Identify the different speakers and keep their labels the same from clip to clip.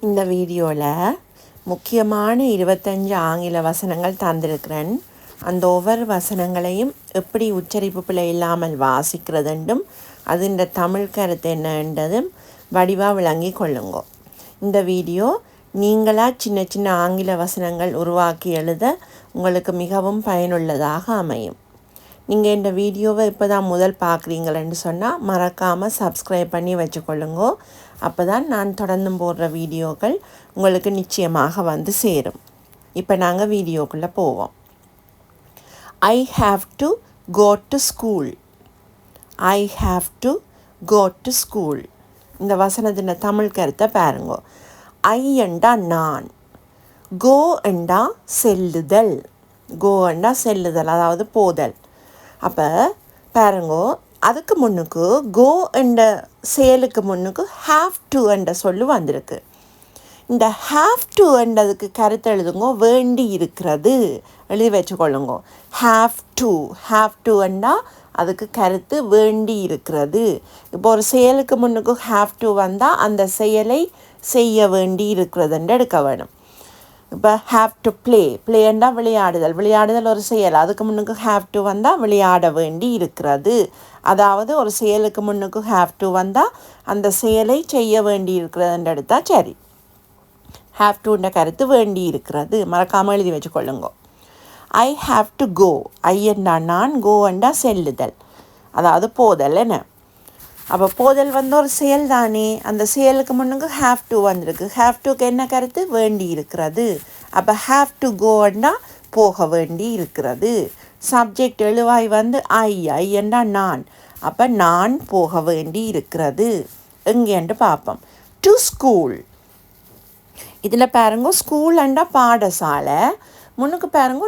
Speaker 1: இந்த வீடியோவில் முக்கியமான 25 ஆங்கில வசனங்கள் தந்திருக்கிறேன். அந்த ஒவ்வொரு வசனங்களையும் எப்படி உச்சரிப்பு பிழை இல்லாமல் வாசிக்கிறதுண்டும் அதின் தமிழ் கருத்து என்னன்றதும் வடிவாக விளங்கி கொள்ளுங்க. இந்த வீடியோ நீங்களாக சின்ன சின்ன ஆங்கில வசனங்கள் உருவாக்கி எழுத உங்களுக்கு மிகவும் பயனுள்ளதாக அமையும். நீங்கள் இந்த வீடியோவை இப்போ தான் முதல் பார்க்குறீங்களேன்னு சொன்னால் மறக்காமல் சப்ஸ்கிரைப் பண்ணி வச்சுக்கொள்ளுங்கோ. அப்போ தான் நான் தொடர்ந்து போடுற வீடியோக்கள் உங்களுக்கு நிச்சயமாக வந்து சேரும். இப்போ நாங்கள் வீடியோக்குள்ளே போவோம். I have to go to school. I have to go to school. இந்த வசனத்தின் தமிழ் கருத்தை பாருங்க. I என்றா நான், go என்றா செல்லுதல், go என்றா செல்லுதல் அதாவது போதல். அப்போ பாருங்கோ, அதுக்கு முன்னுக்கு கோ என்ற செயலுக்கு முன்னுக்கு ஹாவ் டு என்ற சொல்லு வந்திருக்கு. இந்த ஹாவ் டு என்றதுக்கு கருத்து எழுதுங்கோ, வேண்டி இருக்கிறது எழுதி வச்சுக்கொள்ளுங்கோ. ஹாவ் டு என்றால் அதுக்கு கருத்து வேண்டி இருக்கிறது. இப்போ ஒரு செயலுக்கு முன்னுக்கு ஹாவ் டு வந்தால் அந்த செயலை செய்ய வேண்டி இருக்கிறதுன்னு எடுக்க வேணும். இப்போ ஹாவ் டு பிளேண்டா விளையாடுதல் ஒரு செயல், அதுக்கு முன்னுக்கு ஹாவ் டு வந்தால் விளையாட வேண்டி இருக்கிறது. அதாவது ஒரு செயலுக்கு முன்னுக்கு ஹாவ் டு வந்தால் அந்த செயலை செய்ய வேண்டி இருக்கிறதுன்னு எடுத்தால் சரி. ஹாவ் டுன்ற கருத்து வேண்டி இருக்கிறது, மறக்காமல் எழுதி வச்சுக்கொள்ளுங்க. ஐ ஹாவ் டு கோ, ஐ என்றா நான், கோ என்றா செல்லுதல் அதாவது போதல். என்ன அப்போ போதல் வந்து ஒரு செயல் தானே, அந்த செயலுக்கு முன்னுக்கு ஹாவ் டு வந்திருக்கு. ஹாவ் டுக்கு என்ன கருத்து வேண்டி இருக்கிறது. அப்போ ஹாவ் டு கோன்னா போக வேண்டி இருக்கிறது. சப்ஜெக்ட் எழுவாய் வந்து ஐ என்றா நான், அப்போ நான் போக வேண்டி இருக்கிறது. எங்கேன்னு பார்ப்போம். டு ஸ்கூல், இதில் பாருங்க ஸ்கூல் அண்டா பாடசாலை, முன்னுக்கு பாருங்க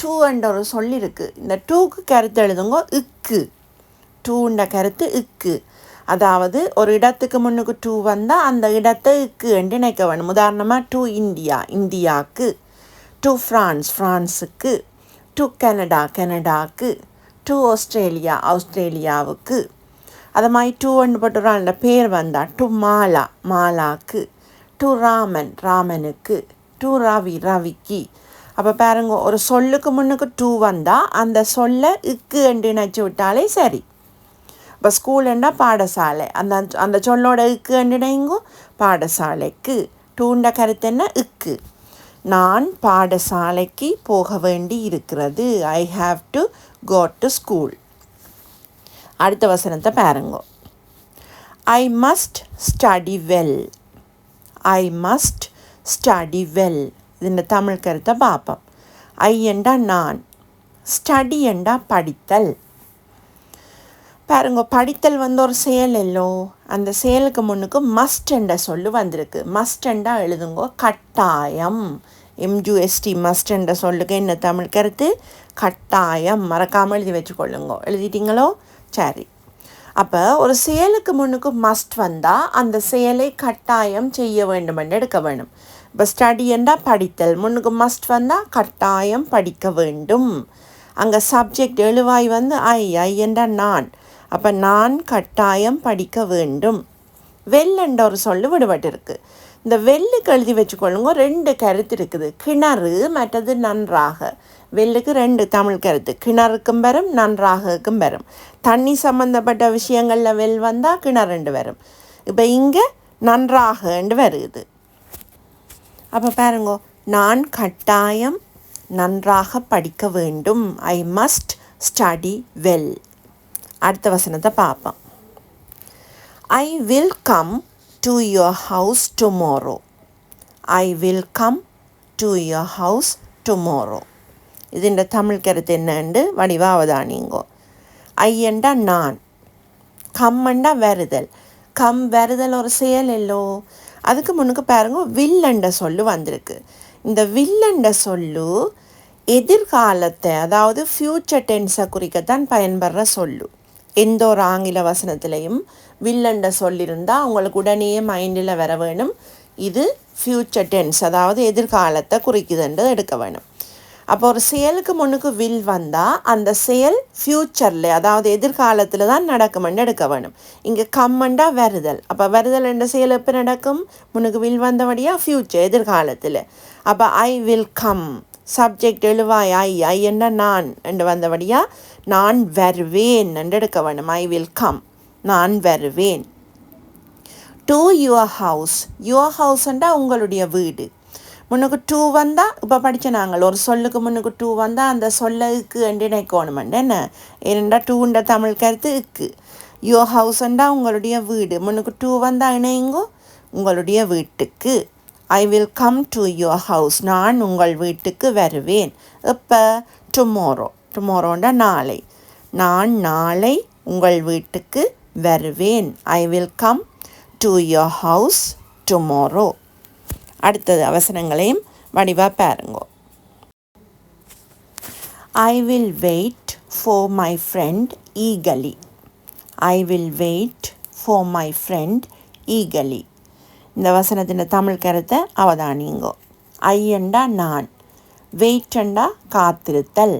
Speaker 1: டூ என்ற ஒரு சொல்லியிருக்கு. இந்த டூக்கு கருத்து எழுதுங்க இக்கு, டூன்ற கருத்து இக்கு. அதாவது ஒரு இடத்துக்கு முன்னுக்கு டூ வந்தால் அந்த இடத்தை இக்கு என்று நினைக்க வேணும். உதாரணமாக டு இந்தியாவுக்கு, டு ஃப்ரான்ஸுக்கு, டு கனடாக்கு, டு ஆஸ்திரேலியாவுக்கு. அது மாதிரி டூ ஒன்று போட்டுறாங்க பேர் வந்தால் டு மாலாக்கு, டு ராமனுக்கு, டு ரவிக்கு. அப்போ பாருங்க, ஒரு சொல்லுக்கு முன்னுக்கு டூ வந்தால் அந்த சொல்லை இக்கு என்று நினச்சி விட்டாலே சரி. இப்போ ஸ்கூலுன்னா பாடசாலை, அந்த சொல்லோட இக்கு என்று நினைங்கோ பாடசாலைக்கு. டூண்ட கருத்து என்ன இக்கு. நான் பாடசாலைக்கு போக வேண்டி இருக்கிறது. I have to go to school. அடுத்த வசனத்தை பாருங்க. I must study well. I must study well. இந்த தமிழ் கருத்தை பார்ப்போம். ஐ என்றா நான், ஸ்டடி என்றா படித்தல். பாருங்க, படித்தல் வந்து ஒரு செயல் இல்லோ, அந்த செயலுக்கு முன்னுக்கு மஸ்ட் என்ற சொல்லு வந்திருக்கு. மஸ்ட் என்றா எழுதுங்கோ கட்டாயம், MUST மஸ்ட் என்ற சொல்லுக்கு என்ன தமிழ் கருத்து கட்டாயம். மறக்காமல் எழுதி வச்சுக்கொள்ளுங்க. எழுதிட்டீங்களோ சரி. அப்போ ஒரு செயலுக்கு முன்னுக்கு மஸ்ட் வந்தால் அந்த செயலை கட்டாயம் செய்ய வேண்டும் என்று எடுக்க வேணும். இப்போ ஸ்டடி என்றால் படித்தல், முன்னுக்கு மஸ்ட் வந்தால் கட்டாயம் படிக்க வேண்டும். அங்கே சப்ஜெக்ட் எழுவாய் வந்து ஐ என்றால் நான், அப்போ நான் கட்டாயம் படிக்க வேண்டும். வெல் என்ற ஒரு சொல்லு விடுபட்டிருக்கு. இந்த வெல்லுக்கு எழுதி வச்சுக்கொள்ளுங்க, ரெண்டு கருத்து இருக்குது. கிணறு மற்றது நன்றாக. வெல்லுக்கு ரெண்டு தமிழ் கருத்து, கிணறுக்கும் வரும் நன்றாகக்கும் வரும். தண்ணி சம்மந்தப்பட்ட விஷயங்களில் வெல் வந்தால் கிணறுண்டு வரும். இப்போ இங்கே நன்றாகண்டு வருது. அப்போ பாருங்க, நான் கட்டாயம் நன்றாக படிக்க வேண்டும். I must study well. அடுத்த வசனத்தை பார்ப்போம். ஐ will come to your house tomorrow. I will come to your house tomorrow. இது இந்த தமிழ் கருத்து என்னண்டு வடிவாக அவதானிங்கோ. ஐ என்றா நான், கம் என்றா வருதல். வருதல் ஒரு செயல் இல்லோ, அதுக்கு முன்னுக்கு பாருங்க வில் என்ற சொல்லு வந்திருக்கு. இந்த வில் என்ற சொல்லு எதிர்காலத்தை அதாவது ஃப்யூச்சர் டென்ஸை குறிக்கத்தான் பயன்படுற சொல்லு. எந்த ஒரு ஆங்கில வசனத்திலையும் வில் என்ற சொல்லியிருந்தால் அவங்களுக்கு உடனே மைண்டில் வர வேணும் இது ஃப்யூச்சர் டென்ஸ் அதாவது எதிர்காலத்தை குறிக்குதுன்றது எடுக்க வேணும். அப்போ ஒரு செயலுக்கு முன்னுக்கு வில் வந்தால் அந்த செயல் ஃப்யூச்சரில், அதாவது எதிர்காலத்தில் தான் நடக்குமென்னு எடுக்க வேணும். இங்கே கம்மண்டா வருதல். அப்போ வருதல் என்ற செயல் எப்போ நடக்கும்? முன்னுக்கு வில் வந்தபடியாக ஃப்யூச்சர், எதிர்காலத்தில். அப்போ ஐ வில் கம், சப்ஜெக்ட் எழுவாய் ஐ என்ன நான் என்று வந்தபடியாக நான் வருவேன் என்று எடுக்க வேணும். ஐ வில் கம், நான் வருவேன். டு யுவர் ஹவுஸ், யுவர் ஹவுஸ்ண்டா உங்களுடைய வீடு. முன்னுக்கு டூ வந்தால், இப்போ படித்த நாங்கள் ஒரு சொல்லுக்கு முன்னுக்கு டூ வந்தால் அந்த சொல்லுக்கு என்று நினைக்கணுமெண்டு என்ன, ஏனெண்டா டூன்ற தமிழ் கருத்து இக்கு. யுவர் ஹவுஸ்ண்டா உங்களுடைய வீடு, முன்னுக்கு டூ வந்தால் இணையுங்கோ உங்களுடைய வீட்டுக்கு. ஐ will come to your house, நான் உங்கள் வீட்டுக்கு வருவேன். இப்போ டுமாரோ, டுமாரோண்டா நாளை, நான் நாளை உங்கள் வீட்டுக்கு வருவேன். I will come to your house tomorrow. அடுத்தது அவசரங்களையும் வடிவாக பாருங்கோ. I will wait for my friend eagerly. I will wait for my friend eagerly. இந்த வசனத்தின் தமிழ் கருத்தை அவதானிங்கோ. ஐயண்டா நான், வெயிட்டண்டா காத்திருத்தல்.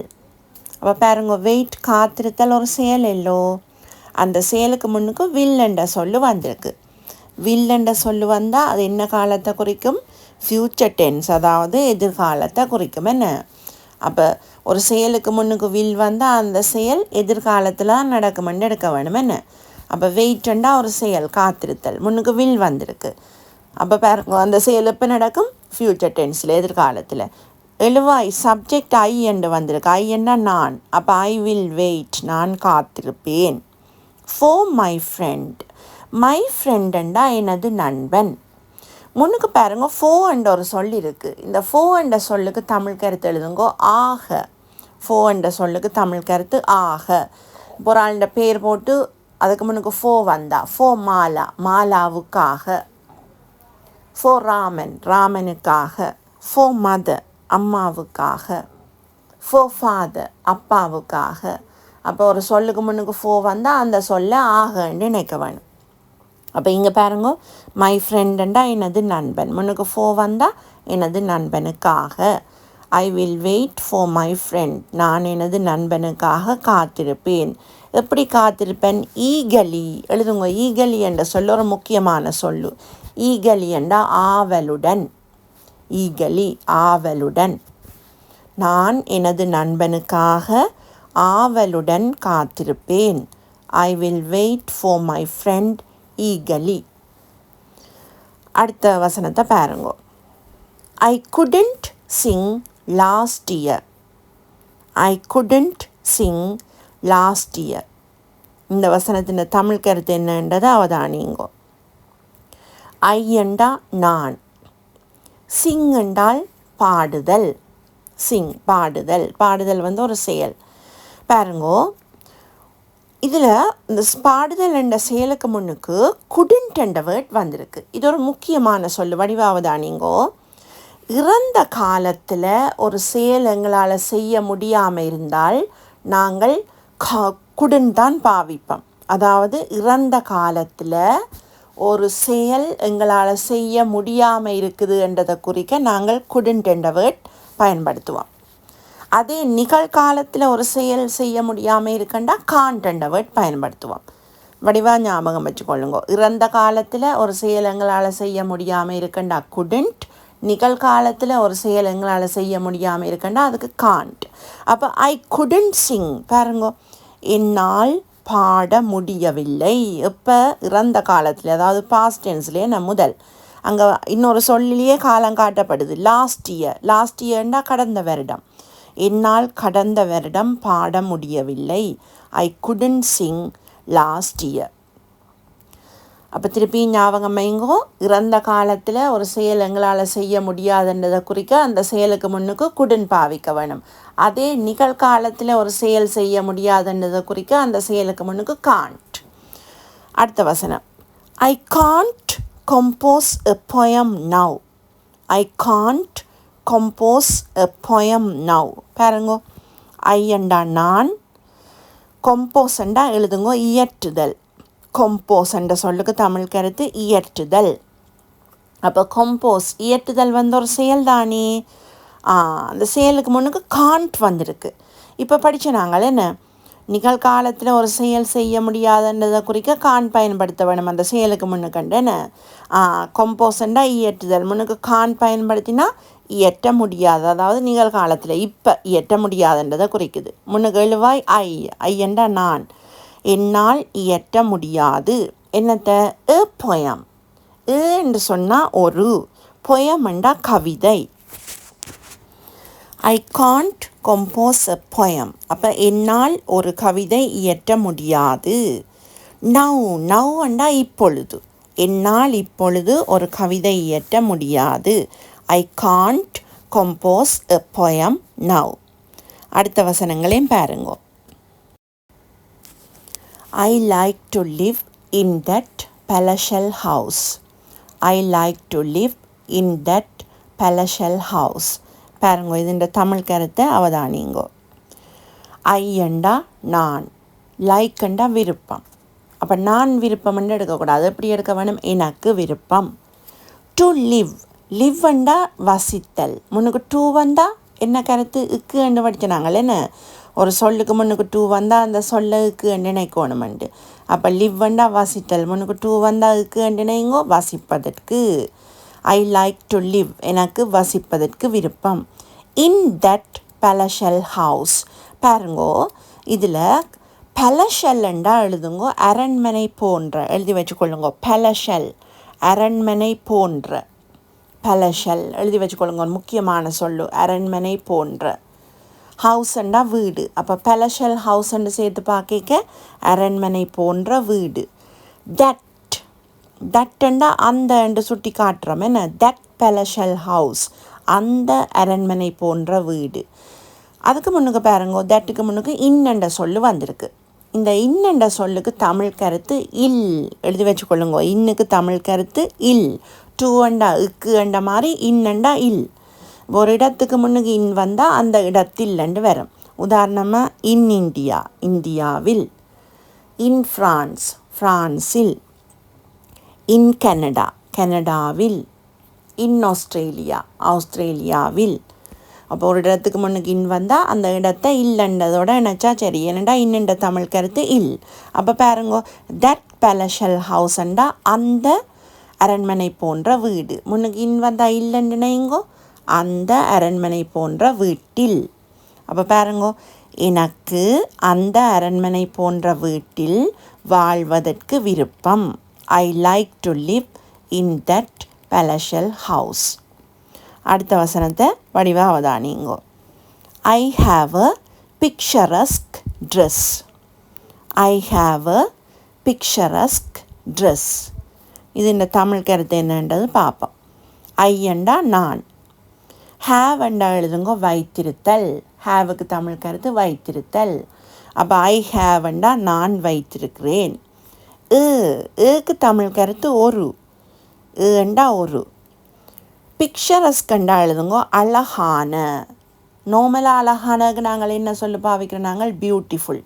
Speaker 1: அப்போ பாருங்க, வெயிட் காத்திருத்தல் ஒரு செயல் இல்லோ, அந்த செயலுக்கு முன்னுக்கு வில் என்ற சொல்லு வந்திருக்கு. வில் என்ற சொல்லு வந்தால் அது என்ன காலத்தை குறிக்கும்? ஃப்யூச்சர் டென்ஸ், அதாவது எதிர்காலத்தை குறிக்கும். என்ன, அப்போ ஒரு செயலுக்கு முன்னுக்கு வில் வந்தால் அந்த செயல் எதிர்காலத்தில் தான் நடக்குமென்று எடுக்க வேணும். என்ன, அப்போ வெயிட்டண்டா ஒரு செயல் காத்திருத்தல், முன்னுக்கு வில் வந்திருக்கு. அப்போ பாருங்க, அந்த செயல் எப்போ நடக்கும்? ஃப்யூச்சர் டென்ஸில், எதிர்காலத்தில். எழுவாய் சப்ஜெக்ட் ஐ என்று வந்திருக்கு. ஐ என்ன நான், அப்போ ஐ வில் வெயிட், நான் காத்திருப்பேன். ஃபார் மை ஃப்ரெண்ட், மை ஃப்ரெண்டண்டா எனது நண்பன். முன்னுக்கு பாருங்க, ஃபோ என்ற ஒரு சொல் இருக்குது. இந்த ஃபோ என்ற சொல்லுக்கு தமிழ் கருத்து எழுதுங்கோ ஆக. ஃபோ என்ற சொல்லுக்கு தமிழ் கருத்து ஆக. ஒரு ஆளுடைய பேர் போட்டு அதுக்கு முன்னுக்கு ஃபோ வந்தா, ஃபோ மாலா, மாலாவுக்காக. ஃபோ ராமன், ராமனுக்காக. ஃபோ மதர், அம்மாவுக்காக. ஃபோ ஃபாதர், அப்பாவுக்காக. அப்போ ஒரு சொல்லுக்கு முன்னுக்கு ஃபோ வந்தால் அந்த சொல்ல ஆகன்னு நினைக்க வேணும். அப்போ இங்கே பாருங்க, மை ஃப்ரெண்டண்டா எனது நண்பன், முன்னுக்கு ஃபோ வந்தால் எனது நண்பனுக்காக. I will wait for my friend, நான் எனது நண்பனுக்காக காத்திருப்பேன். எப்படி காத்திருப்பேன்? ஈகலி எழுதுங்க. ஈகலி என்ற சொல்ல ஒரு முக்கியமான சொல்லு. ஈகலி என்றா ஆவலுடன். ஈகலி ஆவலுடன். நான் எனது நண்பனுக்காக ஆவலுடன் காத்திருப்பேன். I will wait for my friend eagerly. அடுத்த வசனத்தை பாருங்க. I couldn't sing last year. I couldn't sing last year. இந்த வசனத்தின் தமிழ் கருத்து என்னன்றதை அவதானிங்கோ. ஐ என்றா நான், சிங் என்றால் பாடுதல். சிங் பாடுதல், பாடுதல் வந்து ஒரு செயல். பாருங்கோ, இதில் இந்த பாடுதல் என்ற செயலுக்கு முன்னுக்கு குடண்ட் என்ற வேர்ட் வந்திருக்கு. இது ஒரு முக்கியமான சொல்லு, வடிவாவதானிங்கோ. இறந்த காலத்தில் ஒரு செயல் எங்களால் செய்ய முடியாமல் இருந்தால் நாங்கள் குடண்ட் தான் பாவிப்போம். அதாவது இறந்த காலத்தில் ஒரு செயல் எங்களால் செய்ய முடியாமல் இருக்குது என்றதை குறிக்க நாங்கள் குடண்ட் என்ற வேர்ட் பயன்படுத்துவோம். அதே நிகழ்காலத்தில் ஒரு செயல் செய்ய முடியாமல் இருக்கண்டா காண்ட் என்ற வேர்ட் பயன்படுத்துவோம். வடிவாக ஞாபகம் வச்சுக்கொள்ளுங்க. இறந்த காலத்தில் ஒரு செயல் எங்களால் செய்ய முடியாமல் இருக்கண்டா குடண்ட், நிகழ்காலத்தில் ஒரு செயல் எங்களால் செய்ய முடியாமல் இருக்கண்டா அதுக்கு காண்ட். அப்போ ஐ குடண்ட் சிங் பாருங்க, என்னால் பாட முடியவில்லை. இப்போ இறந்த காலத்தில், அதாவது பாஸ்ட் டென்ஸ்லேயே நான் முதல் அங்கே இன்னொரு சொல்லிலேயே காலம் காட்டப்படுது. லாஸ்ட் இயர், லாஸ்ட் இயர்னா கடந்த வருடம். என்னால் கடந்த வருடம் பாட முடியவில்லை. ஐ குடண்ட் சிங் லாஸ்ட் இயர். அப்போ திருப்பி ஞாபகம் வைங்கோ, இறந்த காலத்தில் ஒரு செயல் எங்களால் செய்ய முடியாதுன்றதை குறிக்க அந்த செயலுக்கு முன்னுக்கு குடண்ட் பாவிக்க வேணும். அதே நிகழ்காலத்தில் ஒரு செயல் செய்ய முடியாதுன்றதை குறிக்க அந்த செயலுக்கு முன்னுக்கு காண்ட். அடுத்த வசனம். I can't compose a poem now. I can't compose a poem now. பாருங்கோ, ஐ என்றா நான், கம்போஸ் என்றா எழுதுங்கோ இயற்றுதல். கம்போஸ் என்ற சொல்லுக்கு தமிழ் கருத்து இயற்றுதல். அப்போ கம்போஸ் இயற்றுதல் வந்து ஒரு செயல் தானே. அந்த செயலுக்கு முன்னுக்கு காண்ட் வந்திருக்கு. இப்போ படித்த நாங்கள் என்ன நிகழ்காலத்தில் ஒரு செயல் செய்ய முடியாதுன்றதை குறிக்க கான் பயன்படுத்த வேணும் அந்த செயலுக்கு முன்னுக்கண்டு என்ன கொம்போசண்டா இயற்றுதல் முன்னுக்கு கான் பயன்படுத்தினா இயற்ற முடியாது, அதாவது நிகழ்காலத்தில் இப்போ இயற்ற முடியாதுன்றதை குறிக்குது. முன்னுக்கு எழுவாய் ஐயண்டா நான், என்னால் இயற்ற முடியாது. என்னத்தை பொயம் என்று சொன்னால் ஒரு பொயம்ண்டா கவிதை. ஐ காண்ட் கம்போஸ் எ பொயம். அப்போ என்னால் ஒரு கவிதை இயற்ற முடியாது. நவ்ண்டா இப்பொழுது, என்னால் இப்பொழுது ஒரு கவிதை இயற்ற முடியாது. I can't compose a பொயம் now. அடுத்த வசனங்களையும் பாருங்க. ஐ like to live in that palatial house. I like to live in that palatial house. பாருங்க, இதுன்ற தமிழ் கருத்தை அவதானிங்கோ. ஐயண்டா நான், லைக்கண்டா விருப்பம். அப்போ நான் விருப்பம்னு எடுக்கக்கூடாது, எப்படி எடுக்க வேணும், எனக்கு விருப்பம். டு லிவ்ண்டா வசித்தல். முன்னுக்கு டூ வந்தால் என்ன கருத்து, இக்கு என்று படிச்சினாங்கள் என்ன, ஒரு சொல்லுக்கு முன்னுக்கு டூ வந்தால் அந்த சொல்ல இக்கு என்று நினைக்கணுமெண்டு. அப்போ லிவ்வண்டா வசித்தல், முன்னுக்கு டூ வந்தால் இக்கு என்று நினைங்கோ, வசிப்பதற்கு. ஐ லைக் டு லிவ், எனக்கு வசிப்பதற்கு விருப்பம். இன் தட் palatial house. பாருங்கோ, இதில் palatialண்டா எழுதுங்கோ, அரண்மனை போன்ற எழுதி வச்சுக்கொள்ளுங்கோ. palatial அரண்மனை போன்ற, palatial எழுதி வச்சுக்கொள்ளுங்க, முக்கியமான சொல்லு அரண்மனை போன்ற. ஹவுஸ்ண்டா வீடு. அப்போ palatial ஹவுஸ்ன்னு சேர்த்து பார்க்க அரண்மனை போன்ற வீடு. தட்டுண்டா அந்த என்று சுட்டி காட்டுறோம் என்ன, தட் palatial ஹவுஸ் அந்த அரண்மனை போன்ற வீடு. அதுக்கு முன்னுக்கு பாருங்க, தட்டுக்கு முன்னுக்கு இன்னென்ற சொல்லு வந்திருக்கு. இந்த இன்னென்ற சொல்லுக்கு தமிழ் கருத்து இல் எழுதி வச்சுக்கொள்ளுங்க. இன்னுக்கு தமிழ் கருத்து இல். டூண்டா இக்கு என்ற மாதிரி இன்னண்டா இல். ஒரு இடத்துக்கு முன்னுக்கு இன் வந்தால் அந்த இடத்தில்ண்டு வரும். உதாரணமாக இன் இந்தியா இந்தியாவில், இன் ஃப்ரான்ஸ் ஃப்ரான்ஸில், இன் கனடா கனடாவில், இன் ஆஸ்திரேலியா ஆஸ்திரேலியாவில். அப்போ ஒரு இடத்துக்கு முன்னுக்கு இன் வந்தால் அந்த இடத்தை இல்லைன்றதோட நினச்சா சரி, ஏனண்டா இன்னென்ற தமிழ் கருத்து இல். அப்போ பாருங்கோ, தட் palatial ஹவுஸ்ண்டா அந்த அரண்மனை போன்ற வீடு. முன்னுக்கு இன் வந்தால் இல்லைன்னு நினைங்கோ, அந்த அரண்மனை போன்ற வீட்டில். அப்போ பாருங்கோ, எனக்கு அந்த அரண்மனை போன்ற வீட்டில் வாழ்வதற்கு விருப்பம். I like to live in that palatial house. அடுத்த வசனத்தை வடிவாக அவதானிங்கோ. I have a picturesque dress. I have a picturesque dress. இது இந்த தமிழ் கருத்து என்னன்றது பார்ப்போம். ஐயண்டா நான், ஹேவண்டா எழுதுங்க வைத்திருத்தல். ஹேவுக்கு தமிழ் கருத்து வைத்திருத்தல். அப்போ ஐ ஹேவண்டா நான் வைத்திருக்கிறேன். ஏக்கு தமிழ் கருத்து ஒரு, ஏண்டா ஒரு. பிக்சரஸ்கண்டா எழுதுங்க அழகான. நார்மலாக அழகானக்கு நாங்கள் என்ன சொல்லு பாவிக்கிறோம், நாங்கள் பியூட்டிஃபுல்.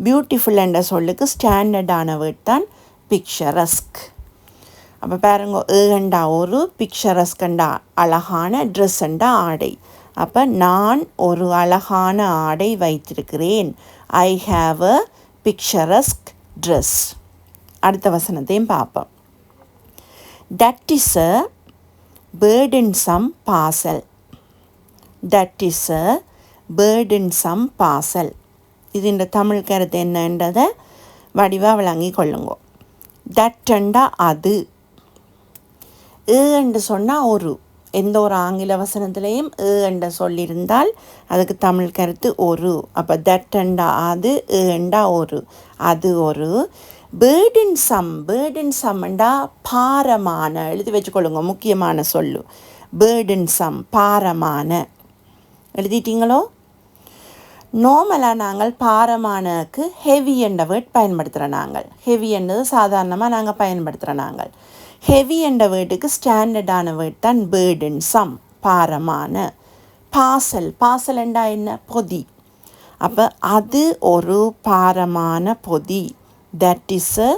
Speaker 1: பியூட்டிஃபுல் என்ற சொல்லுக்கு ஸ்டாண்டர்டான வேர்ட் தான் பிக்சரஸ்க். அப்போ பாருங்க, ஏண்டா ஒரு, பிக்சரஸ்கண்டா அழகான, ட்ரெஸ்ஸண்டா ஆடை. அப்போ நான் ஒரு அழகான ஆடை வைத்திருக்கிறேன். I have a picturesque dress. அடுத்த வசனத்தையும் பார்ப்போம். That is a burdensome parcel. That is a burdensome parcel. இது இந்த தமிழ் கருத்து என்னன்றதை வடிவாக விளங்கி கொள்ளுங்க. தட்டண்டா அது, என்று சொன்னால் ஒரு. எந்த ஒரு ஆங்கில வசனத்திலையும் என்ற சொல்லியிருந்தால் அதுக்கு தமிழ் கருத்து ஒரு. அப்போ தட்டண்டா அது, ஏண்டா ஒரு, அது ஒரு. பேர்டன்சம்ண்டா பாரமான எழுதி வச்சுக்கொள்ளுங்க, முக்கியமான சொல்லு. பேர்டன்சம் பாரமான எழுதிட்டீங்களோ. நார்மலாக நாங்கள் பாரமானக்கு ஹெவி என்ற வேர்ட் பயன்படுத்துகிறோம். நாங்கள் ஹெவி என்றது சாதாரணமாக நாங்கள் பயன்படுத்துகிறோம். நாங்கள் ஹெவி என்ற வேர்டுக்கு ஸ்டாண்டர்டான வேர்ட் தான் பேர்டன்சம் பாரமான. பார்சல் என்றா என்ன, பொதி. அப்போ அது ஒரு பாரமான பொதி. That is a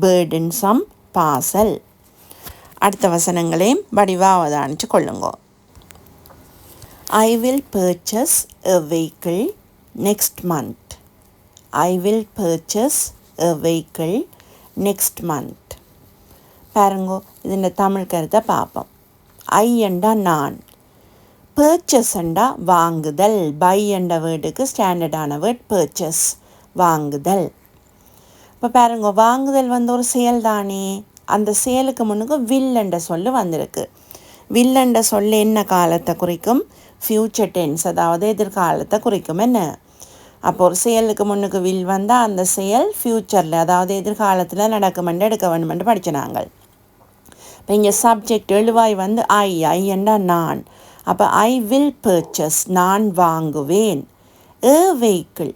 Speaker 1: burdensome parcel. அடுத்த வசனங்களையும் வடிவாக அவதானித்து கொள்ளுங்க. I will purchase a vehicle next month. I will purchase a vehicle next month. பாருங்கோ ഇതിൻ്റെ தமிழ் கருத்தை பார்ப்போம். ஐ என்றா நான், பர்ச்சஸ் என்றா வாங்குதல். பை என்ற வேர்டுக்கு ஸ்டாண்டர்டான வேர்ட் பர்ச்சஸ், வாங்குதல். இப்போ பாருங்க, வாங்குதல் ஒரு செயல் தானே. அந்த செயலுக்கு முன்னுக்கு வில் என்ற சொல்லு வந்திருக்கு. வில் என்ற சொல்லு என்ன காலத்தை குறிக்கும்? ஃப்யூச்சர் டென்ஸ், அதாவது எதிர்காலத்தை குறிக்கும். என்ன அப்போ ஒரு செயலுக்கு முன்னுக்கு வில் வந்தால் அந்த செயல் ஃப்யூச்சரில், அதாவது எதிர்காலத்தில் நடக்குமென்று எடுக்க வேண்டுமென்று படித்த நாங்கள். இப்போ இங்கே சப்ஜெக்ட் எழுவாய் ஐ என்றா நான். அப்போ ஐ வில் பர்ச்சஸ், நான் வாங்குவேன். ஏ வெஹிக்கிள்,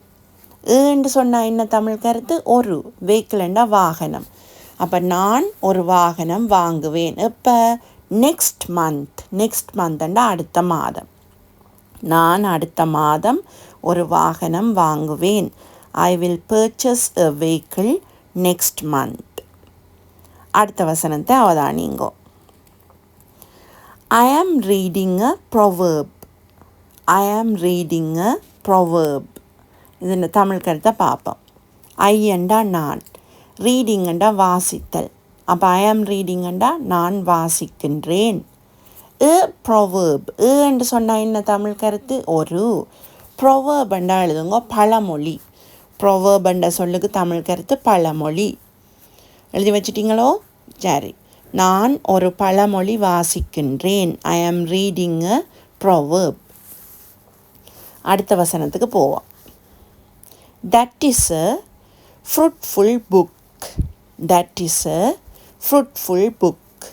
Speaker 1: ஏன்னு சொன்னால் என்ன தமிழ் கருத்து? ஒரு. வெஹிக்கிள் என்றால் வாகனம். அப்போ நான் ஒரு வாகனம் வாங்குவேன். இப்போ நெக்ஸ்ட் மந்த், நெக்ஸ்ட் மந்த்ண்டா அடுத்த மாதம். நான் அடுத்த மாதம் ஒரு வாகனம் வாங்குவேன். I will purchase a vehicle next month. அடுத்த வசனத்தை அவதானிங்கோ. I am reading a proverb. I am reading a proverb. இதன் தமிழ் கருத்தை பார்ப்போம். ஐ என்றா நான், ரீடிங் என்றா வாசித்தல். அப்போ ஐ ஆம் ரீடிங் என்றா நான் வாசிக்கின்றேன். ஏ ப்ரொவர்ப், ஏ என்று சொன்னால் என்ன தமிழ் கருத்து? ஒரு. ப்ரொவர்ப் என்றா எழுதுங்க பழமொழி. ப்ரொவர்ப் என்ற சொல்லுக்கு தமிழ் கருத்து பழமொழி. எழுதி வச்சிட்டிங்களோ? சரி. நான் ஒரு பழமொழி வாசிக்கின்றேன். ஐ ஆம் ரீடிங் அ ப்ரொவர்ப். அடுத்த வசனத்துக்கு போவோம். That is a fruitful book. That is a fruitful book.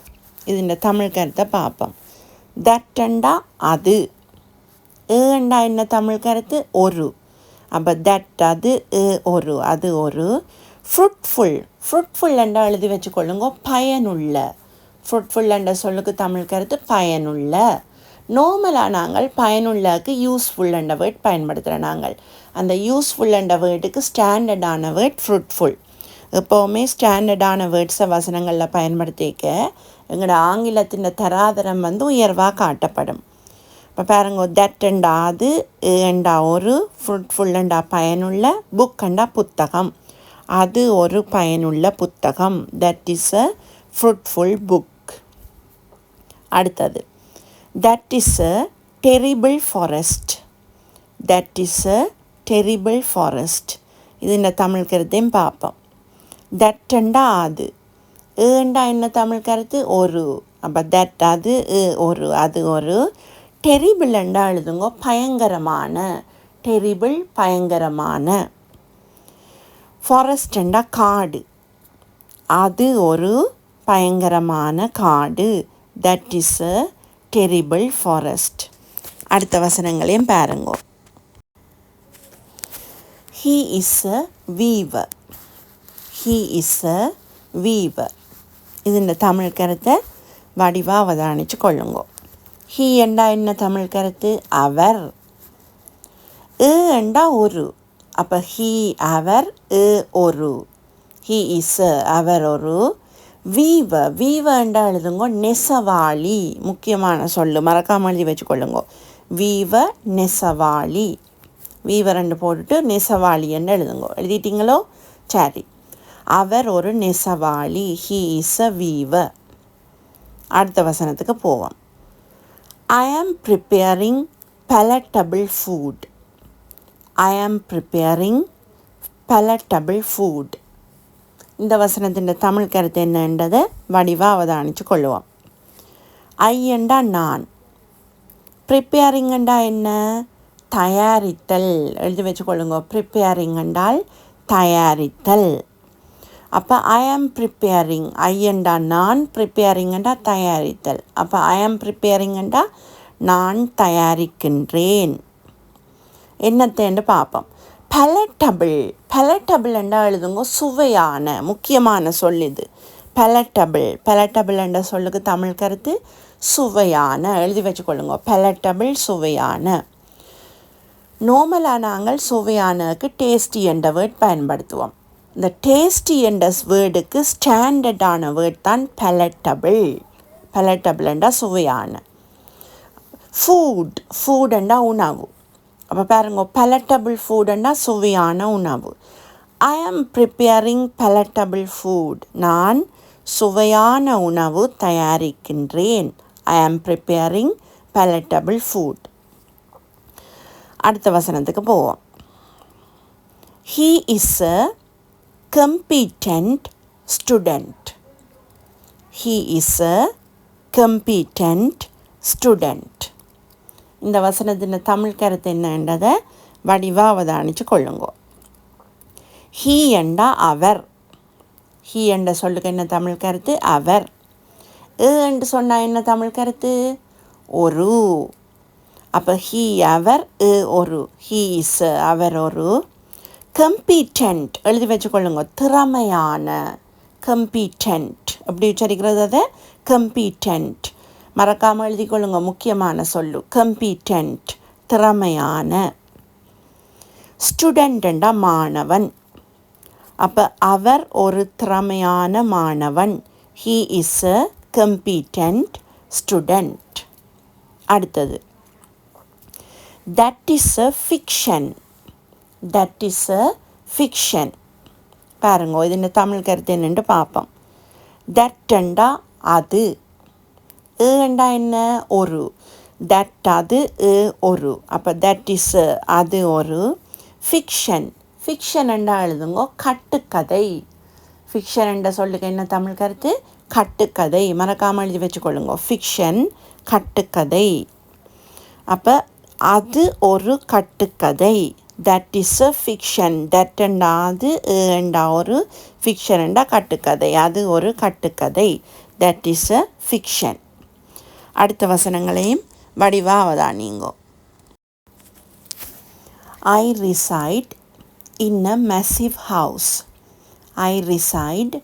Speaker 1: இதுன்ற தமிழ் கருத்தை பார்ப்போம். தட்டண்டா அது, ஏண்டா என்ன தமிழ் கருத்து? ஒரு. அப்போ தட் அது, ஒரு, அது ஒரு. ஃப்ரூட்ஃபுல், ஃப்ரூட்ஃபுல் என்றா எழுதி வச்சுக்கொள்ளுங்க பயனுள்ள. ஃப்ரூட்ஃபுல் என்ற சொல்லுக்கு தமிழ் கருத்து பயனுள்ள. நார்மலாக நாங்கள் பயனுள்ளக்கு யூஸ்ஃபுல் என்ற வேர்ட் பயன்படுத்துகிற நாங்கள். அந்த யூஸ்ஃபுல் என்ற வேர்டுக்கு ஸ்டாண்டர்டான வேர்ட் ஃப்ரூட்ஃபுல். எப்போவுமே ஸ்டாண்டர்டான வேர்ட்ஸை வசனங்களில் பயன்படுத்திக்க எங்களோட ஆங்கிலத்தின் தராதரம் உயர்வாக காட்டப்படும். இப்போ பாருங்க, தட்டண்டா அது, ஏண்டா ஒரு, ஃப்ரூட்ஃபுல்லண்டா பயனுள்ள, புக்கண்டா புத்தகம். அது ஒரு பயனுள்ள புத்தகம். That is a fruitful book. அடுத்தது, that is a terrible forest. That is a terrible forest. இது இந்த தமிழ் கருத்தையும் பார்ப்போம். தட்டண்டா அது, ஏண்டா என்ன தமிழ் கருத்து? ஒரு. அப்போ தட் அது, ஒரு, அது ஒரு. டெரிபிள்ண்டா எழுதுங்க பயங்கரமான. டெரிபிள் பயங்கரமான. ஃபாரஸ்டண்டா காடு, அது ஒரு பயங்கரமான காடு. That is a terrible forest. அடுத்த வசனங்களையும் பாருங்க. He is a viewer. He is a viewer. இது இந்த தமிழ் கருத்தை வடிவாக அவதானித்து கொள்ளுங்க. ஹீ என்றா என்ன தமிழ் கருத்து? அவர். என்றா ஒரு. அப்போ ஹீ அவர், ஒரு. ஹீ இஸ், அவர் ஒரு. வீவர், வீவர் என்றா எழுதுங்க நெசவாளி. முக்கியமான சொல்லு, மறக்காமல் எழுதி வச்சுக்கொள்ளுங்க. வீவர் நெசவாளி. வீவர் என்று போட்டுட்டு நெசவாளி என்று எழுதுங்க. எழுதிட்டீங்களோ? சரி. அவர் ஒரு நெசவாளி. He is a weaver. அடுத்த வசனத்துக்கு போவோம். I am preparing palatable food. I am preparing palatable food. இந்த வசனத்தின் தமிழ் கருத்து என்னன்றதை வடிவாக அவதானித்து கொள்ளுவோம். ஐ என்றா நான், ப்ரிப்பேரிங் என்றா என்ன? தயாரித்தல். எழுதி வச்சுக்கொள்ளுங்க. ப்ரிப்பேரிங் என்றால் தயாரித்தல். அப்போ ஐ ஆம் ப்ரிப்பேரிங், ஐ என்றா நான், ப்ரிப்பேரிங் என்றா தயாரித்தல். அப்போ ஐ ஆம் ப்ரிப்பேரிங் என்றா நான் தயாரிக்கின்றேன். என்னத்தேன்னு பார்ப்போம். பலட்டபிள், பலட்டபிள் என்றா எழுதுங்க சுவையான. முக்கியமான சொல் இது. பலட்டபிள், பலட்டபிள் என்ற சொல்லுக்கு தமிழ் கருத்து சுவையான. எழுதி வச்சுக்கொள்ளுங்க. பலட்டபிள் சுவையான. நார்மலாக நாங்கள் சுவையானக்கு டேஸ்டி என்ற வேர்ட் பயன்படுத்துவோம். இந்த டேஸ்டி என்ற வேர்டுக்கு ஸ்டாண்டர்டான வேர்ட் தான் பலட்டபிள். பலட்டபிள் என்றால் சுவையான. ஃபூடுண்டா உணவு. அப்போ பாருங்க, palatable ஃபூடுண்டா சுவையான உணவு. ஐ ஆம் ப்ரிப்பேரிங் palatable ஃபுட். நான் சுவையான உணவு தயாரிக்கின்றேன். ஐ ஆம் ப்ரிப்பேரிங் palatable ஃபுட். அடுத்த வசனத்துக்கு போவோம். He is a competent student. He is a competent student. இந்த வசனத்தின் தமிழ் கருத்து என்னன்றதை வடிவாக அவதானிச்சு கொள்ளுங்க. ஹீ என்றா அவர். ஹீ என்ற சொல்லுக்கு என்ன தமிழ் கருத்து? அவர். என்று சொன்னால் என்ன தமிழ் கருத்து? ஒரு. அப்போ ஹீ அவர், ஒரு. ஹீ இஸ் அவர் ஒரு. கம்பீட்டன்ட் எழுதி வச்சுக்கொள்ளுங்க, திறமையான. கம்பீட்டன்ட் அப்படி உச்சரிக்கிறது அதை கம்பீட்டன்ட். மறக்காமல் எழுதி கொள்ளுங்க, முக்கியமான சொல்லு கம்பீட்டன்ட், திறமையான. ஸ்டூடெண்ட்ண்டா மாணவன். அப்போ அவர் ஒரு திறமையான மாணவன். He is a competent student. அடுத்தது, that is a fiction. That is a fiction. பாருங்க, இது தமிழ் கருத்து என்னென்று பார்ப்போம். தட்டண்டா அது. ஏண்டா என்ன? ஒரு. தட் அது, ஒரு. அப்போ தட் இஸ் அது ஒரு. ஃபிக்ஷன். ஃபிக்ஷன் என்றா எழுதுங்கோ கட்டுக்கதை. ஃபிக்ஷன் என்ற சொல்லுக்கு என்ன தமிழ் கருத்து? கட்டுக்கதை. மறக்காமல் எழுதி வச்சுக்கொள்ளுங்க, ஃபிக்ஷன் கட்டுக்கதை. அப்போ அது ஒரு கட்டுக்கதை. That is a fiction. That என்றா அது, என்றா ஒரு, ஃபிக்ஷன் என்றா கட்டுக்கதை. அது ஒரு கட்டுக்கதை. That is a fiction. அடுத்த வசனங்களையும் வடிவாக அவதானிங்கோ. I reside in a massive house. I reside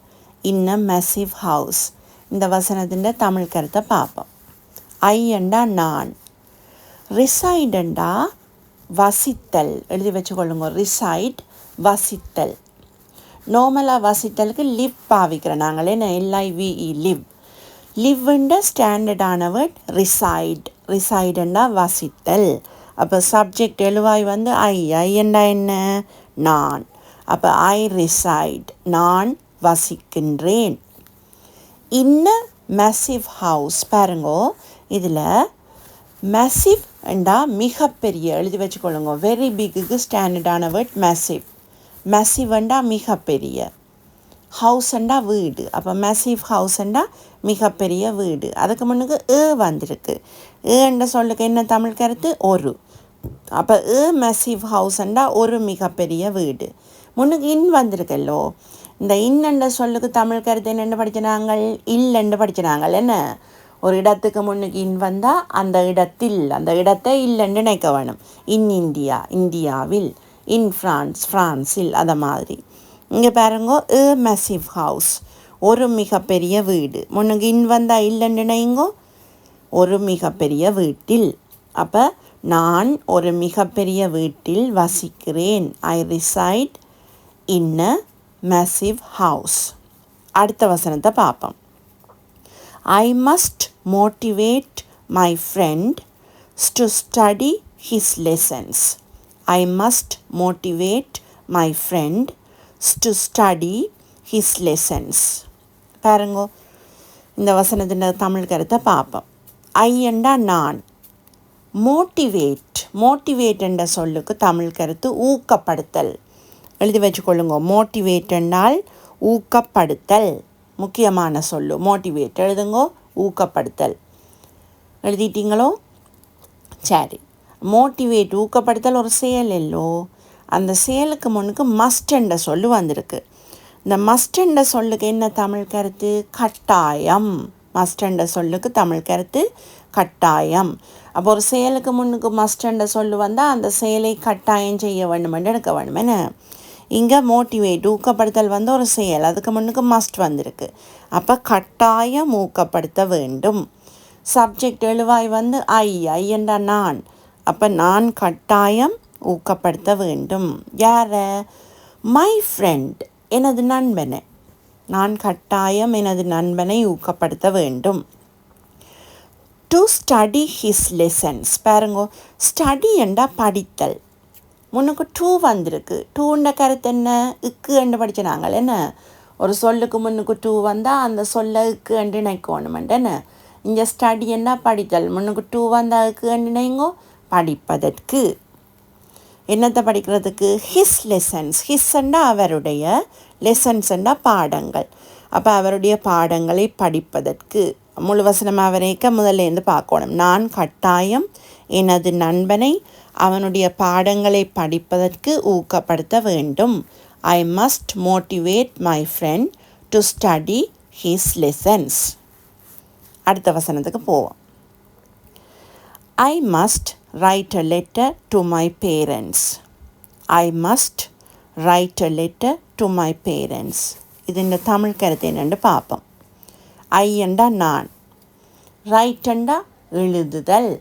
Speaker 1: in a massive house. இந்த வசனத்தின் தமிழ் கருத்தை பார்ப்போம். ஐ என்றா நான். ரிசைட் என்றா வசித்தல். எழுதி வச்சுக்கொள்ளுங்க, ரிசைட் வசித்தல். நார்மலாக வசித்தலுக்கு லிவ் பாவிக்கிறோம் நாங்களே, LIVE லிவ். லிவ்ன்ற ஸ்டாண்டர்டான வேர்ட் ரிசைட். ரிசைடுண்டா வசித்தல். அப்போ சப்ஜெக்ட் எழுவாய் வந்து ஐ. ஐ என்றா என்ன? நான். அப்போ ஐ ரிசைட், நான் வசிக்கின்றேன். இன்ன மெசிவ் ஹவுஸ். பாருங்கோ, இதில் மெசிவ் என்றா மிகப்பெரிய. எழுதி வச்சுக்கொள்ளுங்க, வெரி பிக்குக்கு ஸ்டாண்டர்டான வேர்ட் மெசிவ். மெசிவ்ண்டா மிகப்பெரிய. ஹவுஸ்ண்டா வீடு. அப்போ மெசிவ் ஹவுஸ்ண்டா மிகப்பெரிய வீடு. அதுக்கு முன்னுக்கு வந்திருக்கு. என்ற சொல்லுக்கு என்ன தமிழ் கருத்து? ஒரு. அப்போ மெசிவ் ஹவுஸ்ண்டா ஒரு மிகப்பெரிய வீடு. முன்னுக்கு இன் வந்திருக்கல்லோ. இந்த இன்னென்ற சொல்லுக்கு தமிழ் கருத்து என்னென்னு படிச்சினாங்கள்? இல்லைன்னு படிச்சினாங்கள். என்ன? ஒரு இடத்துக்கு முன்னுக்கு இன் வந்தால் அந்த இடத்தில், அந்த இடத்தை இல்லைன்னு நினைக்க வேணும். இன் இந்தியா, இந்தியாவில். இன் ஃப்ரான்ஸ், ஃப்ரான்ஸில். அதை மாதிரி இங்கே பாருங்கோ, மெசிவ் ஹவுஸ், ஒரு மிகப்பெரிய வீடு. முன்னுக்கு இன் வந்தால் இல்லைன்னு நினைங்கோ, ஒரு மிகப்பெரிய வீட்டில். அப்போ நான் ஒரு மிகப்பெரிய வீட்டில் வசிக்கிறேன். ஐ ரிசைட் இன் அ மெசிவ் ஹவுஸ். அடுத்த வசனத்தை பார்ப்போம். I must motivate my friend to study his lessons. I must motivate my friend to study his lessons. பாருங்கோ, இந்த வசனத்தின் தமிழ் கருத்தை பார்ப்போம். ஐ என்றா நான். மோட்டிவேட். மோட்டிவேட் என்ற சொல்லுக்கு தமிழ் கருத்து ஊக்கப்படுத்தல். எழுதி வச்சுக்கொள்ளுங்க, மோட்டிவேட் என்றால் ஊக்கப்படுத்தல். முக்கியமான சொல்லு மோட்டிவேட். எழுதுங்கோ, ஊக்கப்படுத்தல். எழுதிட்டீங்களோ? சரி. மோட்டிவேட் ஊக்கப்படுத்தல் ஒரு செயல் இல்லோ. அந்த செயலுக்கு முன்னுக்கு மஸ்ட் என்ற சொல்லு வந்திருக்கு. இந்த மஸ்ட் என்ற சொல்லுக்கு என்ன தமிழ் கருத்து? கட்டாயம். மஸ்ட் என்ற சொல்லுக்கு தமிழ் கருத்து கட்டாயம். அப்போ ஒரு செயலுக்கு முன்னுக்கு மஸ்ட் என்ற சொல்லு வந்தால் அந்த செயலை கட்டாயம் செய்ய வேண்டும் என்று எடுக்க வேண்டும். என்ன? இங்கே மோட்டிவேட் ஊக்கப்படுத்தல் வந்து ஒரு செயல், அதுக்கு முன்னுக்கு மஸ்ட் வந்திருக்கு. அப்போ கட்டாயம் ஊக்கப்படுத்த வேண்டும். சப்ஜெக்ட் எழுவாய் வந்து ஐ. ஐ என்றா நான். அப்போ நான் கட்டாயம் ஊக்கப்படுத்த வேண்டும். யார? மை ஃப்ரெண்ட், எனது நண்பனை. நான் கட்டாயம் எனது நண்பனை ஊக்கப்படுத்த வேண்டும். To study his lessons. பாருங்கோ, ஸ்டடி என்றா படித்தல். முன்னுக்கு டூ வந்திருக்கு. டூன்ற கருத்து என்ன? இக்கு என்று படித்த நாங்கள் என்ன ஒரு சொல்லுக்கு முன்னுக்கு டூ வந்தால் அந்த சொல்ல இக்கு என்று நினைக்கணுமெண்டு என்ன. இங்கே ஸ்டடி என்ன படித்தல். முன்னுக்கு டூ வந்தால் இக்கு என்று நினைங்கோ படிப்பதற்கு. என்னத்தை படிக்கிறதுக்கு? His lessons. ஹிஸ்ஸண்டா அவருடைய, லெசன்ஸ்ண்டா பாடங்கள். அப்போ அவருடைய பாடங்களை படிப்பதற்கு. முழு வசனமாக அவரைக்க முதல்லேருந்து பார்க்கணும். நான் கட்டாயம் எனது நண்பனை அவனுடைய பாடங்களை படிப்பதற்கு ஊக்கப்படுத்த வேண்டும். I must motivate my friend to study his lessons. அடுத்த வசனத்துக்கு போவோம். ஐ must write a letter to my parents. I must write a letter to my parents. இது இந்த தமிழ் கருத்து என்னென்று பார்ப்போம். ஐ என்றா நான், ரைட் என்றா எழுதுதல்.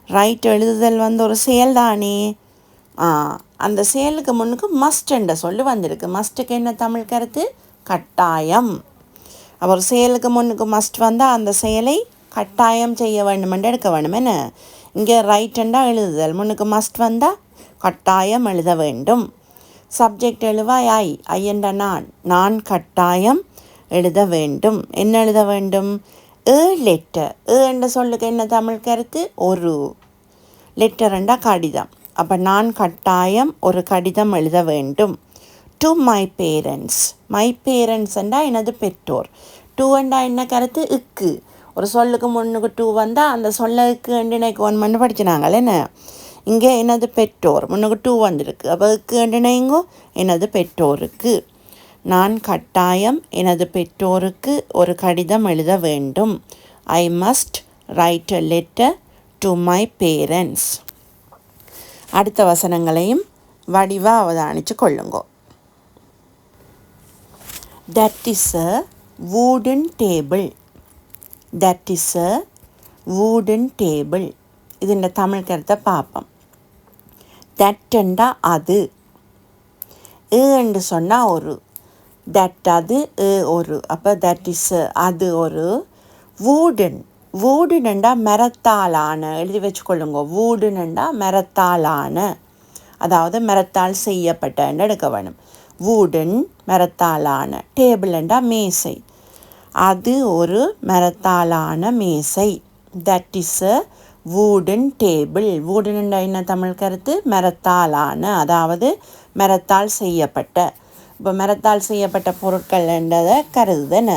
Speaker 1: ரைட் எழுதுதல் ஒரு செயல் தானே. அந்த செயலுக்கு முன்னுக்கு மஸ்ட் என்ற சொல்லு வந்திருக்கு. மஸ்ட்டுக்கு என்ன தமிழ் கருத்து? கட்டாயம். அப்போ ஒரு செயலுக்கு முன்னுக்கு மஸ்ட் வந்தால் அந்த செயலை கட்டாயம் செய்ய வேண்டுமென்று எடுக்க வேண்டும் என்ன. இங்கே ரைட் என்றா எழுதுதல், முன்னுக்கு மஸ்ட் வந்தால் கட்டாயம் எழுத வேண்டும். சப்ஜெக்ட் எழுவாய் ஐ. ஐ என்ற நான், நான் கட்டாயம் எழுத வேண்டும். என்ன எழுத வேண்டும்? ஏ லெட்டர். ஏ என்ற சொல்லுக்கு என்ன தமிழ் கருத்து? ஒரு. லெட்டர் என்றா கடிதம். அப்போ நான் கட்டாயம் ஒரு கடிதம் எழுத வேண்டும். To my parents. My parents என்றா எனது பெற்றோர். டூ என்றா என்ன கருத்து? இக்கு. ஒரு சொல்லுக்கு முன்னுக்கு டூ வந்தால் அந்த சொல்லுக்கு என்று எனக்கு 1 மணி படிச்சினாங்களே என்ன. இங்கே எனது பெற்றோர் முன்னுக்கு டூ வந்திருக்கு. அப்போ இக்கு என்று நினைங்கோ எனது பெற்றோருக்கு. நான் கட்டாயம் எனது பெற்றோருக்கு ஒரு கடிதம் எழுத வேண்டும். I must write a letter to my parents. அடுத்த வசனங்களையும் வடிவாக அவதானித்து கொள்ளுங்கோ. That is a wooden table. That is a wooden table. இது இந்த தமிழ் கருத்தை பார்ப்போம். தட் என்றா அது. என்று சொன்னால் ஒரு. தட் அது, ஒரு. அப்போ தட் இஸ் அது ஒரு. வூடன். வூடுனண்டா மரத்தாலான. எழுதி வச்சுக்கொள்ளுங்க. வூடுனண்டா மரத்தாலான, அதாவது மரத்தால் செய்யப்பட்டன்னு எடுக்க வேணும். வூடன் மரத்தாலான. டேபிள்ண்டா மேசை. அது ஒரு மரத்தாலான மேசை. That is a wooden table. வூடன்ண்டா என்ன தமிழ் கருத்து? மரத்தாலான, அதாவது மரத்தால் செய்யப்பட்ட. இப்போ மரத்தால் செய்யப்பட்ட பொருட்கள் என்றதை கருதுதானே.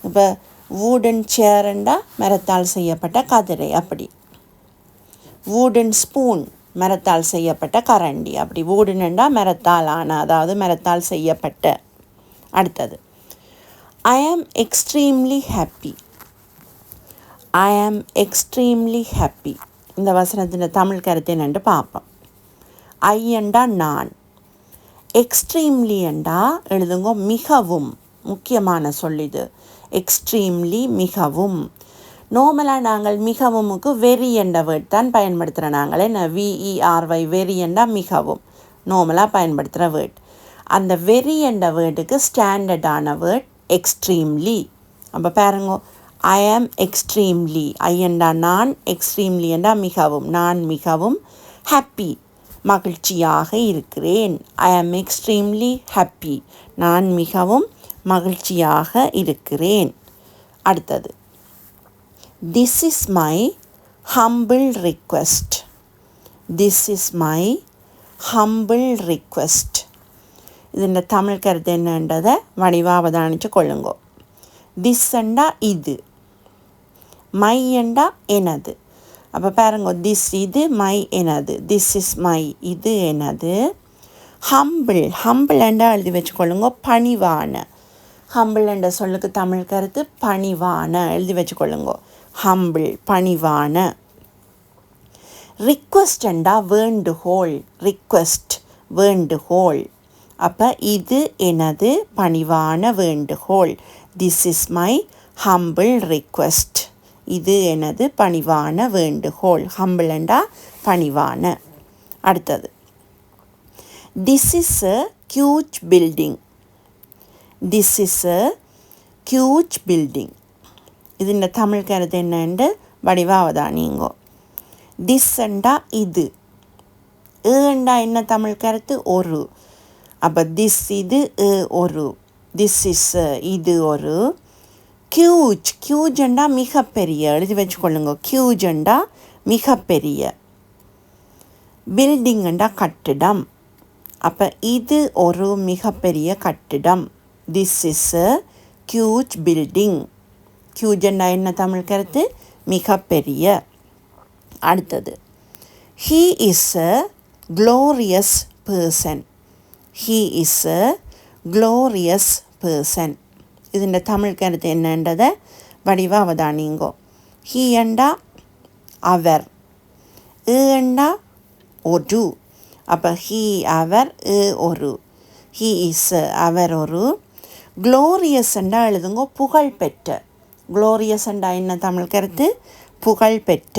Speaker 1: இப்போ வூடன் சேர்ண்டா மரத்தால் செய்யப்பட்ட கதிரை அப்படி. வூடன் ஸ்பூன் மரத்தால் செய்யப்பட்ட கரண்டி அப்படி. வூடன்ண்டா மரத்தாலான, அதாவது மரத்தால் செய்யப்பட்ட. அடுத்தது ஐ ஆம் எக்ஸ்ட்ரீம்லி ஹாப்பி. ஐ ஆம் எக்ஸ்ட்ரீம்லி ஹாப்பி. இந்த வசனத்தின் தமிழ் கருத்து என்னென்று பார்ப்போம். ஐ என்றா நான், எக்ஸ்ட்ரீம்லி என்றா எழுதுங்க மிகவும். முக்கியமான சொல்லிது எக்ஸ்ட்ரீம்லி, மிகவும். நார்மலாக நாங்கள் மிகவுமுக்கு வெரி என்ற வேர்ட் தான் பயன்படுத்துகிற நாங்கள் என்ன. VERY வெரி என்றால் மிகவும் நார்மலாக பயன்படுத்துகிற வேர்ட். அந்த வெரி என்ற வேர்டுக்கு ஸ்டாண்டர்டான வேர்ட் எக்ஸ்ட்ரீம்லி. அப்போ பாருங்க, ஐ ஆம் எக்ஸ்ட்ரீம்லி. ஐ என்றா நான், எக்ஸ்ட்ரீம்லி என்றால் மிகவும். நான் மிகவும் ஹாப்பி, மகிழ்ச்சியாக இருக்கிறேன். ஐ ஆம் எக்ஸ்ட்ரீம்லி ஹாப்பி. நான் மிகவும் மகிழ்ச்சியாக இருக்கிறேன். அடுத்தது this is my humble request. This is my humble request. இது இந்த தமிழ் கருத்து என்னன்றதை வடிவாக அவதானித்து கொள்ளுங்கோ. திஸ் என்றா இது, மை என்றா எனது. அப்போ பாருங்க, திஸ் இது, மை எனது. திஸ் இஸ் மை இது எனது. ஹம்பிள். ஹம்பிள் என்றா எழுதி வச்சுக்கொள்ளுங்க பணிவான. ஹம்பிள் என்ற சொல்லுக்கு தமிழ் கருத்து பணிவான. எழுதி வச்சுக்கொள்ளுங்க. ஹம்பிள் பணிவான. ரிக்வெஸ்ட் என்றா வேண்டுகோள். ரிக்வெஸ்ட் வேண்டுகோள். அப்போ இது எனது பணிவான வேண்டுகோள். This is my humble request. இது எனது பணிவான வேண்டுகோள். ஹம்பிள் என்றா பணிவான. அடுத்தது this is a huge building. This is a huge building. இது இந்த தமிழ் கருத்து என்னென்று வடிவாவதானிங்கோ. திஸ்ண்டா இது. ஏண்டா என்ன தமிழ் கருத்து? ஒரு. அப்போ திஸ் இது ஒரு. திஸ் இஸ் இது ஒரு. கியூஜ். கியூஜண்டா மிகப்பெரிய. எழுதி வச்சுக்கொள்ளுங்க. கியூஜண்டா மிகப்பெரிய. பில்டிங்கண்டா கட்டிடம். அப்போ இது ஒரு மிகப்பெரிய கட்டிடம். This is a huge building. கியூஜண்டா என்ன தமிழ் கருத்து? மிகப்பெரிய. அடுத்தது, he is a glorious person. He is a glorious person. இதுண்ட தமிழ் கருத்து என்னன்றதை வடிவாக அவதானிங்கோ. ஹீ அண்டா அவர். ஏண்டா ஒரு. அப்போ ஹீ அவர் ஒரு. ஹீ இஸ் அவர் ஒரு. க்ளோரியஸ்ண்டா எழுதுங்கோ புகழ்பெற்ற. க்ளோரியஸ்ண்டா என்ன தமிழ் கருத்து? புகழ்பெற்ற.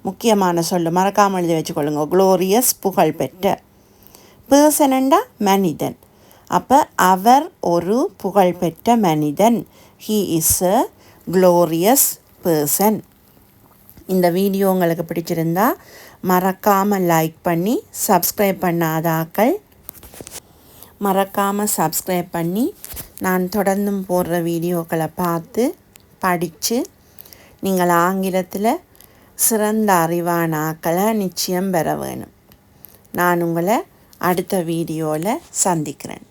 Speaker 1: முக்கியமான சொல்லு, மறக்காமல் எழுதி வச்சுக்கொள்ளுங்க. க்ளோரியஸ் புகழ்பெற்ற. பர்சனண்டா மனிதன். அப்போ அவர் ஒரு புகழ்பெற்ற மனிதன். He is a glorious person. இந்த வீடியோ உங்களுக்கு பிடிச்சிருந்தா மறக்காமல் லைக் பண்ணி, சப்ஸ்கிரைப் பண்ணாத ஆக்கள் மறக்காமல் சப்ஸ்கிரைப் பண்ணி, நான் தொடர்ந்தும் போடுற வீடியோக்களை பார்த்து படித்து நீங்கள் ஆங்கிலத்தில் சிறந்த அறிவான ஆக்களை நிச்சயம் பெற வேணும். நான் உங்களை அடுத்த வீடியோவில் சந்திக்கிறேன்.